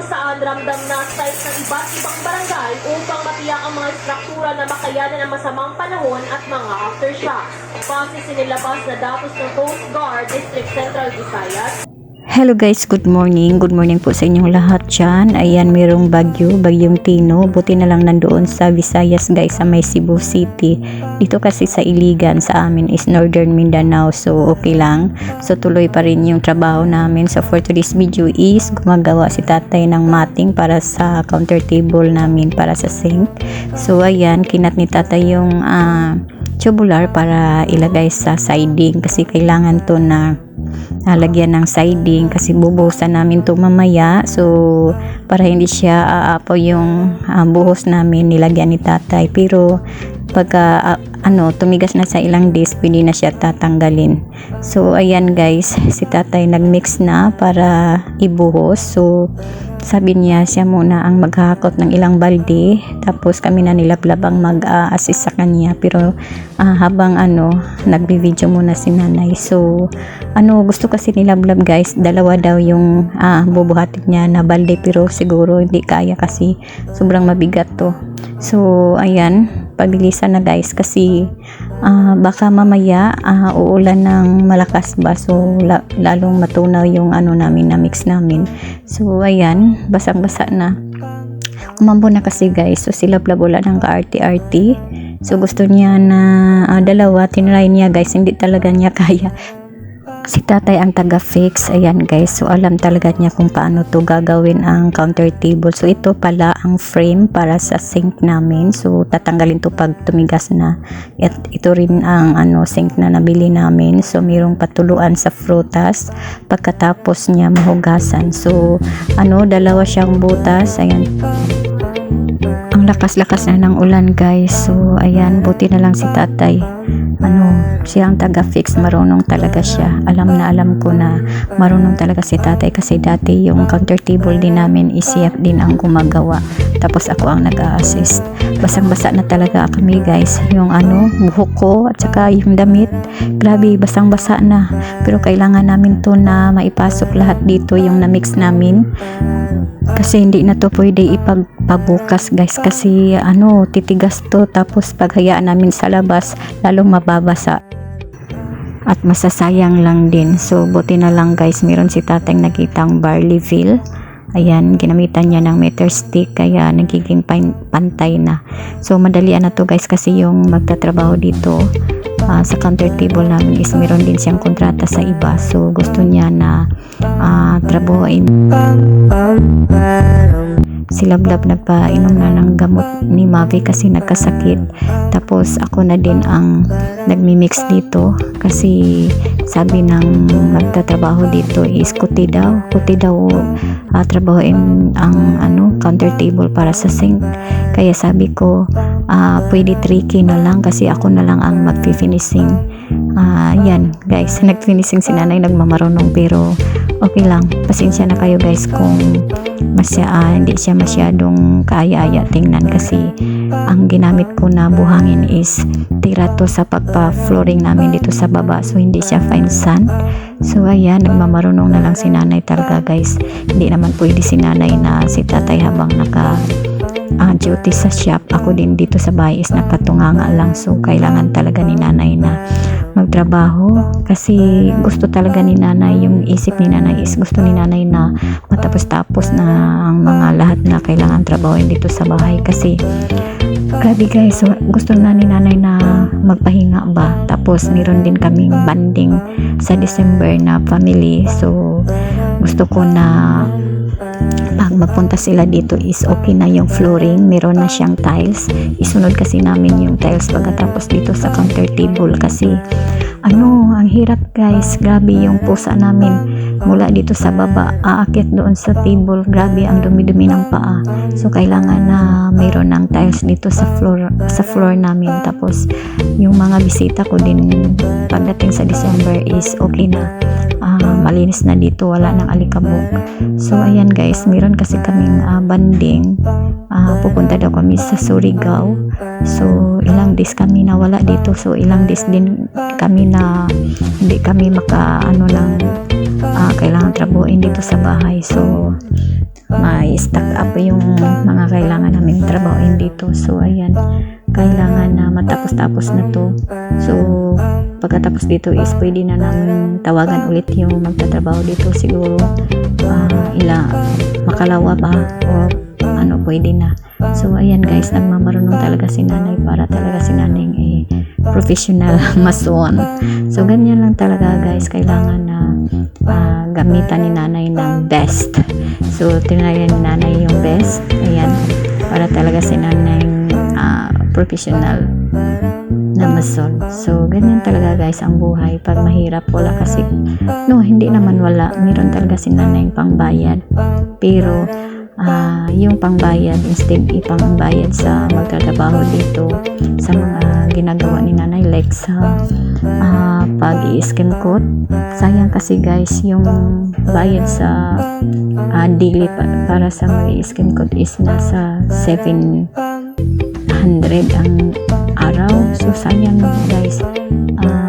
saan ramdam na site ng iba't ibang barangay upang matiyak ang mga struktura na makayanan ng masamang panahon at mga aftershocks. Base sinilabas na datos ng Coast Guard District Central Visayas. Hello guys, good morning. Good morning po sa inyong lahat dyan. Ayan, mayroong bagyong Tino. Buti na lang nandoon sa Visayas guys, sa may Cebu City. Dito kasi sa Iligan sa amin is Northern Mindanao. So okay lang. So tuloy pa rin yung trabaho namin. So for today's video is gumagawa si tatay ng matting para sa counter table namin para sa sink. So ayan, kinat ni tatay yung tubular para ilagay sa siding kasi kailangan to na lagyan ng siding kasi bubuhusan namin to mamaya. So para hindi siya aapaw yung buhos namin, nilagyan ni tatay. Pero pagka tumigas na sa ilang days, pwede na siya tatanggalin. So ayan guys, si tatay nagmix na para ibuhos. So sabi niya siya muna ang maghahakot ng ilang balde, tapos kami na nilablab ang mag-assist sa kanya. Pero habang nagbi-video muna si nanay. So gusto kasi nilablab guys, dalawa daw yung bubuhatin niya na balde, pero siguro hindi kaya kasi sobrang mabigat to. So ayan, pabilisan na guys kasi baka mamaya uulan ng malakas ba, so lalong matunaw yung namin na mix namin. So ayan, basang-basa na, umambo na kasi guys. So sila wala ng ka-arty-arty. So gusto niya na dalawa, tinry niya guys, hindi talaga niya kaya. Si tatay ang taga-fix. Ayan guys, so alam talaga niya kung paano to gagawin ang counter table. So ito pala ang frame para sa sink namin. So tatanggalin to pag tumigas na. At ito rin ang sink na nabili namin. So mayroong patuluan sa frutas pagkatapos niya mahugasan. So dalawa siyang butas. Ayan, ang lakas-lakas na ng ulan guys. So ayan, buti na lang si tatay, siya ang taga-fix, marunong talaga siya. Alam ko na marunong talaga si tatay kasi dati yung counter table din namin is siya din ang gumagawa, tapos ako ang nag-a-assist. Basang-basa na talaga kami guys, yung buhok ko at saka yung damit, grabe basang-basa na. Pero kailangan namin to na maipasok lahat dito yung na-mix namin kasi hindi na to pwede ipagpabukas guys kasi titigas to, tapos paghayaan namin sa labas lalong mababasa at masasayang lang din. So buti na lang guys, meron si tatang nakitang barleyville. Ayan, ginamitan niya ng meter stick kaya nagiging pantay na. So madalian na to guys kasi yung magtatrabaho dito sa counter table namin is meron din siyang kontrata sa iba. So gusto niya na trabahoin. Si Lablab nagpainom na ng gamot ni Mavi kasi nagkasakit. Tapos ako na din ang nagmi-mix dito kasi sabi ng magtatrabaho dito is kuti daw trabahoin ang counter table para sa sink. Kaya sabi ko pwede tricky na lang kasi ako na lang ang magfi-finishing. Yan guys, nag-finishing si nanay, nagmamarunong, pero okay lang, pasensya na kayo guys kung hindi siya masyadong kaaya-aya tingnan kasi ang ginamit ko na buhangin is tira to sa pagpa-flooring namin dito sa baba, so hindi siya fine sand. So ayan, nagmamarunong na lang si nanay talaga guys. Hindi naman pwede si nanay na si tatay habang naka duty sa shop, ako din dito sa bahay is nakatunganga lang. So kailangan talaga ni nanay na magtrabaho kasi gusto talaga ni nanay, yung isip ni nanay is gusto ni nanay na matapos-tapos na ang mga lahat na kailangan trabahoin dito sa bahay kasi grabe guys. So gusto na ni nanay na magpahinga ba, tapos meron din kaming banding sa December na family. So gusto ko na pag mapunta sila dito is okay na yung flooring, meron na siyang tiles. Isunod kasi namin yung tiles pagkatapos dito sa counter table kasi ang hirap guys, grabe yung pusa namin mula dito sa baba aakyat doon sa table, grabe ang dumi-dumi ng paa. So kailangan na mayroon ng tiles dito sa floor namin. Tapos yung mga bisita ko din pagdating sa December is okay na, malinis na dito, wala nang alikabok. So ayan guys, meron kasi kaming banding, pupunta daw kami sa Surigao. So ilang days kami nawala dito, so ilang days din kami na hindi kami maka kailangan trabuhin dito sa bahay. So may stock up yung mga kailangan namin trabahoin dito. So ayan, kailangan na matapos-tapos na to. So pagkatapos dito is pwede na namin tawagan ulit yung magtatrabaho dito, siguro makalawa ba o ano, pwede na. So ayan guys, nagmamarunong talaga si nanay, para talaga si nanay professional mason. So ganyan lang talaga guys, kailangan na gamitan ni nanay ng best. So tinayan ni nanay yung best, ayan, para talaga si nanay professional na mason. So ganyan talaga guys ang buhay pag mahirap. Wala kasi, no, hindi naman wala, meron talaga si nanay pangbayad, pero yung pangbayad, instead ipangbayad sa magtatrabaho dito sa mga ginagawa ni nanay, like sa pag-i-skim coat. Sayang kasi guys, yung bayad sa daily para sa mag-i-skim coat is nasa 700 ang araw. So sayang guys,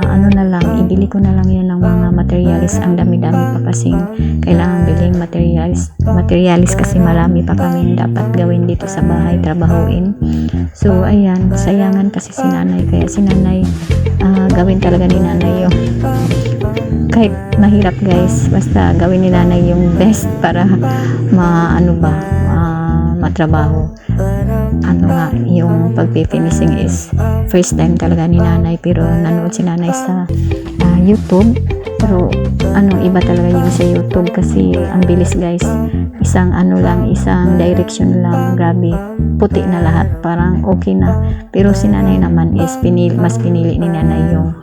ano na lang, ibili ko na lang yan ng mga materials. Ang dami-dami pa kasing kailangan biling materials kasi marami pa kami dapat gawin dito sa bahay, trabahuin. So ayan, sayangan kasi si nanay, kaya si nanay gawin talaga ni nanay yung kahit mahirap guys, basta gawin ni nanay yung best para matrabaho. Ano nga, yung pag-finishing is first time talaga ni nanay, pero nanood si nanay sa YouTube. Pero iba talaga yung sa YouTube kasi ang bilis guys, isang isang direction lang, grabe, puti na lahat, parang okay na. Pero si nanay naman is mas pinili ni nanay yung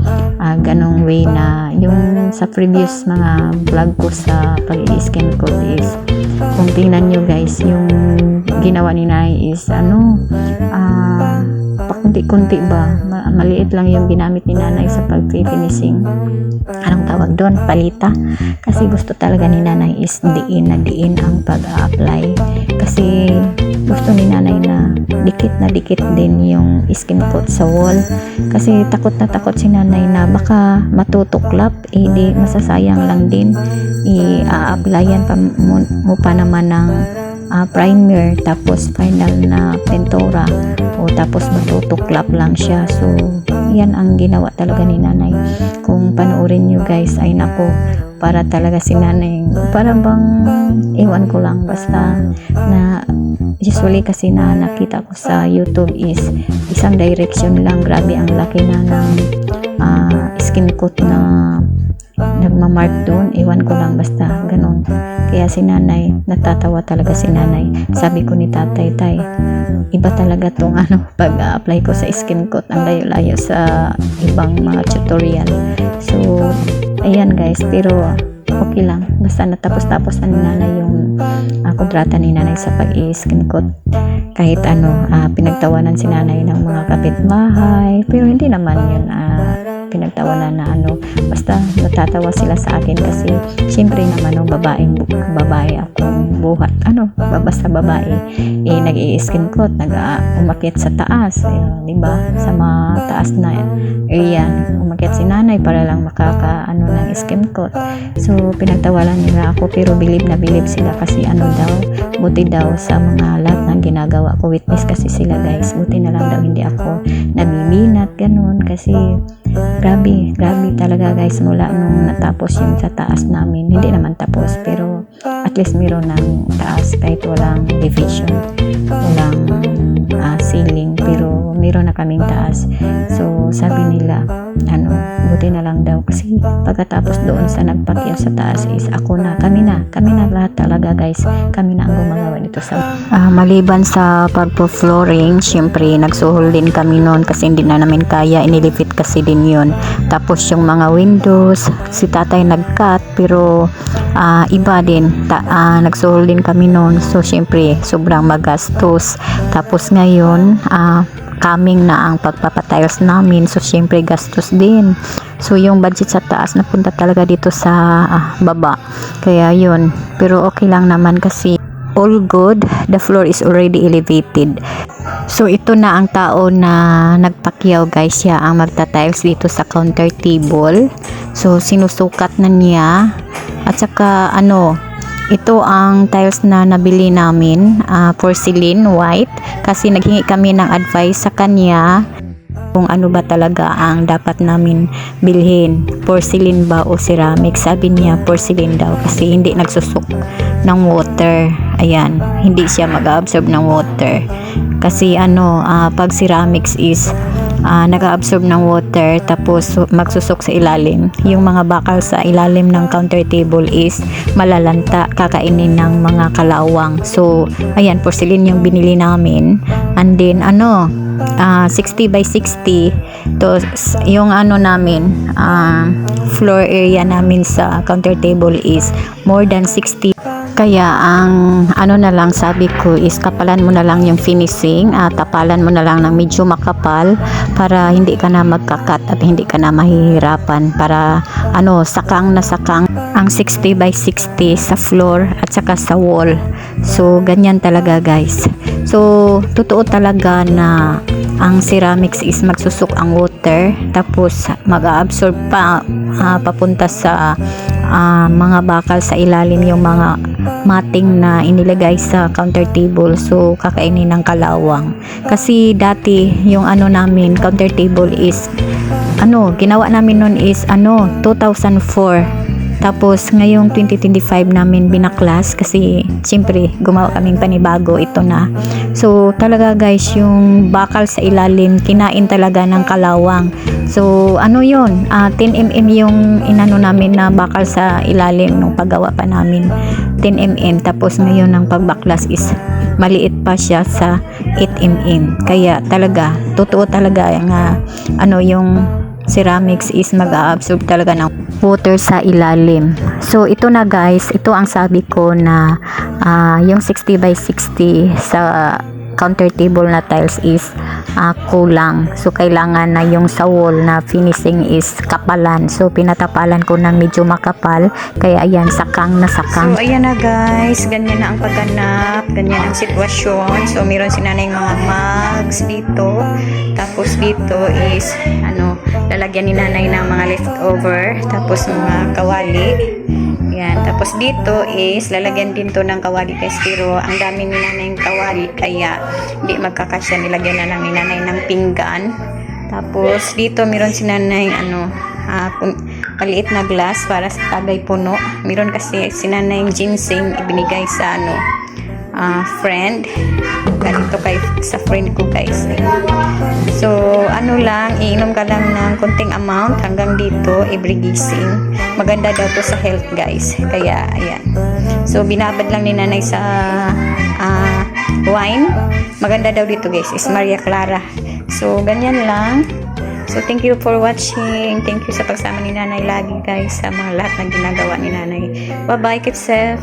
ganong way na yung sa previous mga vlog ko sa pag-i-skin coat is, kung tingnan nyo guys, yung ginawa ni nanay is pakunti-kunti ba, maliit lang yung ginamit ni nanay sa pag-finishing. Anong tawag doon? Palita. Kasi gusto talaga ni nanay is diin ang pag-apply. Kasi gusto ni nanay na dikit din yung skin coat sa wall. Kasi takot na takot si nanay na baka matutuklap, di masasayang lang din. I-applyan pa mo pa naman ng primer, tapos final na pintura, o tapos matutuklap lang siya. So yan ang ginawa talaga ni nanay. Kung panoorin nyo guys, ay nako, para talaga si nanay, para bang ewan ko lang, basta na usually kasi na nakita ko sa YouTube is isang direction lang, grabe ang laki na ng skin coat na nagmamark doon, ewan ko lang, basta ganun. Kaya si nanay, natatawa talaga si nanay. Sabi ko ni tatay, tay, iba talaga tong pag-apply ko sa skin coat, ang layo-layo sa ibang mga tutorial. So ayan guys, pero okay lang, basta natapos-tapos na ni nanay yung kontrata ni nanay sa pag-i-skin coat. Kahit pinagtawanan si nanay ng mga kapitbahay, pero hindi naman yun pinagtawanan na basta natatawa sila sa akin kasi siyempre naman babae akong buhat, basta babae, nag-i-skin coat, umakyat sa taas, diba, sa mataas na ayan, umakyat si nanay para lang ng skin coat. So pinagtawalan nila ako, pero bilib na bilib sila kasi buti daw sa mga lahat ng ginagawa ko, witness kasi sila guys, buti na lang daw hindi ako nabibinat, ganun, kasi grabe talaga guys, mula nung natapos yung sa taas namin, hindi naman tapos, pero at least meron ng taas kahit walang division, walang ceiling, pero meron na kaming taas. So sabi nila, buti na lang daw kasi pagkatapos doon sa nagpakyaw sa taas is kami na lahat talaga guys, kami na ang gumagawa dito sa maliban sa pagpo-flooring, syempre nagsuhol din kami noon kasi hindi na namin kaya, inilipit kasi din yun. Tapos yung mga windows, si tatay nag-cut, pero iba din, nagsuhol din kami noon. So syempre sobrang magastos. Tapos ngayon coming na ang pagpapatiles namin, so syempre gastos din. So yung budget sa taas napunta talaga dito sa baba, kaya yun, pero okay lang naman kasi all good, the floor is already elevated. So ito na ang tao na nagpakyaw guys, siya ang magta-tiles dito sa counter table. So sinusukat na niya, at saka Ito ang tiles na nabili namin, porcelain white, kasi naghingi kami ng advice sa kanya kung ano ba talaga ang dapat namin bilhin, porcelain ba o ceramic. Sabi niya porcelain daw kasi hindi nagsusok ng water. Ayan, hindi siya mag-absorb ng water kasi pag ceramics is nag-absorb ng water tapos magsusok sa ilalim. Yung mga bakal sa ilalim ng counter table is malalanta, kakainin ng mga kalawang. So ayan, porcelain yung binili namin. And then 60 by 60 to yung namin, floor area namin sa counter table is more than 60. Kaya ang na lang sabi ko is kapalan mo na lang yung finishing, tapalan mo na lang ng medyo makapal para hindi ka na magkakat at hindi ka na mahihirapan, para sakang na sakang ang 60 by 60 sa floor at saka sa wall. So ganyan talaga guys. So totoo talaga na ang ceramics is magsusok ang water tapos mag-absorb pa papunta sa mga bakal sa ilalim, yung mga mating na inilagay sa counter table. So kakainin ng kalawang. Kasi dati yung namin counter table is ginawa namin noon is 2004. Tapos ngayong 2025 namin binaklas kasi siyempre gumawa kaming panibago, ito na. So talaga guys, yung bakal sa ilalim kinain talaga ng kalawang. So yun, 10mm yung namin na bakal sa ilalim nung paggawa pa namin, 10mm. Tapos ngayon ng pagbaklas is maliit pa siya sa 8mm. Kaya talaga, totoo talaga yung ceramics is mag-absorb talaga ng water sa ilalim. So ito na guys, ito ang sabi ko na yung 60 by 60 sa counter table na tiles is kulang. So kailangan na yung sa wall na finishing is kapalan. So pinatapalan ko ng medyo makapal, kaya ayan, sakang na sakang. So ayan na guys, ganyan na ang pagganap, ganyan ang sitwasyon. So meron si nanay mga mugs dito, tapos dito is lalagyan ni nanay ng mga leftover, tapos mga kawali. Yan. Tapos dito is lalagyan din to ng kawali guys, pero ang dami ni nanay ng kawali kaya hindi magkakasya, nilagyan na lang ni nanay ng pinggan. Tapos dito meron si nanay maliit na glass para sa tagay puno. Meron kasi si nanay yung ginseng ibinigay sa friend, ganito sa friend ko guys. So iinom ka lang ng konting amount hanggang dito every gising. Maganda daw to sa health guys, kaya ayan. So binabad lang ni nanay sa wine. Maganda daw dito guys, is Maria Clara. So ganyan lang. So thank you for watching. Thank you sa pagsama ni nanay lagi guys sa mga lahat ng ginagawa ni nanay. Bye bye, keep safe.